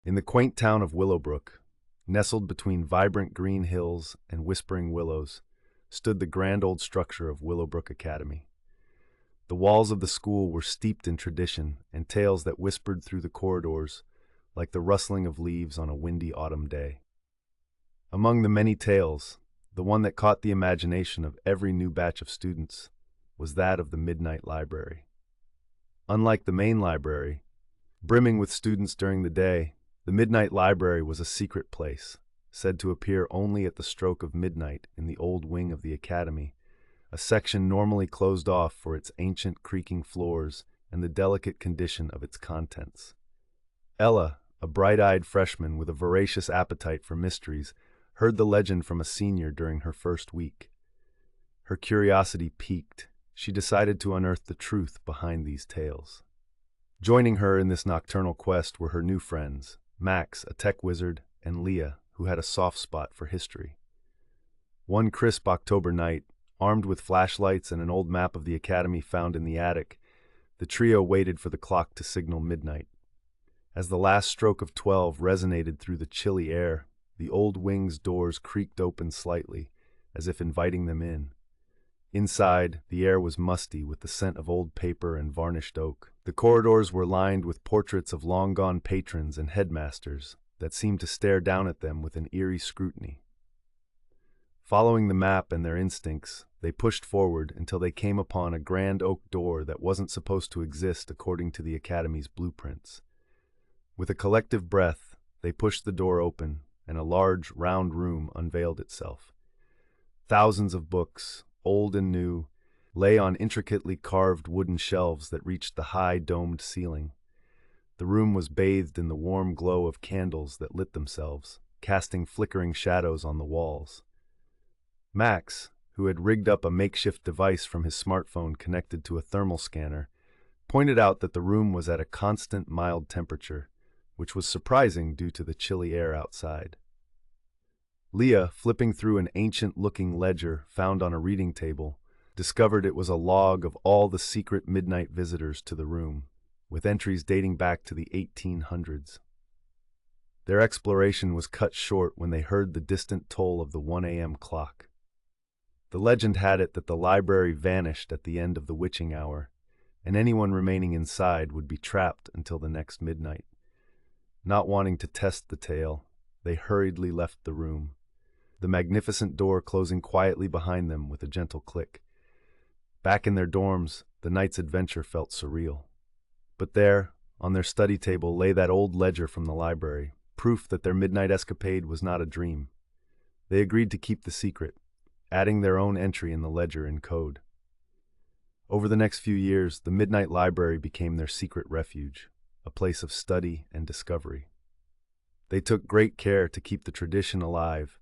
In the quaint town of Willowbrook, nestled between vibrant green hills and whispering willows, stood the grand old structure of Willowbrook Academy. The walls of the school were steeped in tradition and tales that whispered through the corridors like the rustling of leaves on a windy autumn day. Among the many tales, the one that caught the imagination of every new batch of students was that of the Midnight Library. Unlike the main library, brimming with students during the day, the Midnight Library was a secret place, said to appear only at the stroke of midnight in the old wing of the academy, a section normally closed off for its ancient creaking floors and the delicate condition of its contents. Ella, a bright-eyed freshman with a voracious appetite for mysteries, heard the legend from a senior during her first week. Her curiosity piqued. She decided to unearth the truth behind these tales. Joining her in this nocturnal quest were her new friends, Max, a tech wizard, and Leah, who had a soft spot for history. One crisp October night, armed with flashlights and an old map of the academy found in the attic, the trio waited for the clock to signal midnight. As the last stroke of 12 resonated through the chilly air, the old wing's doors creaked open slightly, as if inviting them in. Inside, the air was musty with the scent of old paper and varnished oak. The corridors were lined with portraits of long-gone patrons and headmasters that seemed to stare down at them with an eerie scrutiny. Following the map and their instincts, they pushed forward until they came upon a grand oak door that wasn't supposed to exist according to the academy's blueprints. With a collective breath, they pushed the door open, and a large, round room unveiled itself. Thousands of books, old and new, lay on intricately carved wooden shelves that reached the high domed ceiling. The room was bathed in the warm glow of candles that lit themselves, casting flickering shadows on the walls. Max, who had rigged up a makeshift device from his smartphone connected to a thermal scanner, pointed out that the room was at a constant mild temperature, which was surprising due to the chilly air outside. Leah, flipping through an ancient-looking ledger found on a reading table, discovered it was a log of all the secret midnight visitors to the room, with entries dating back to the 1800s. Their exploration was cut short when they heard the distant toll of the 1 a.m. clock. The legend had it that the library vanished at the end of the witching hour, and anyone remaining inside would be trapped until the next midnight. Not wanting to test the tale, they hurriedly left the room, the magnificent door closing quietly behind them with a gentle click. Back in their dorms, the night's adventure felt surreal. But there, on their study table, lay that old ledger from the library, proof that their midnight escapade was not a dream. They agreed to keep the secret, adding their own entry in the ledger in code. Over the next few years, the Midnight Library became their secret refuge, a place of study and discovery. They took great care to keep the tradition alive,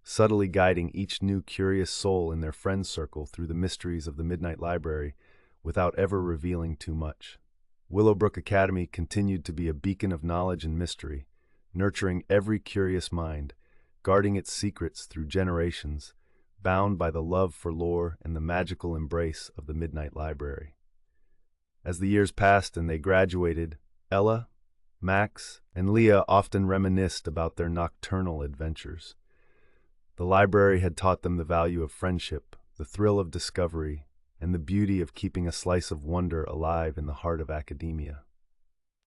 subtly guiding each new curious soul in their friend circle through the mysteries of the Midnight Library without ever revealing too much. Willowbrook Academy continued to be a beacon of knowledge and mystery, nurturing every curious mind, guarding its secrets through generations, bound by the love for lore and the magical embrace of the Midnight Library. As the years passed and they graduated, Ella, Max, and Leah often reminisced about their nocturnal adventures. The library had taught them the value of friendship, the thrill of discovery, and the beauty of keeping a slice of wonder alive in the heart of academia.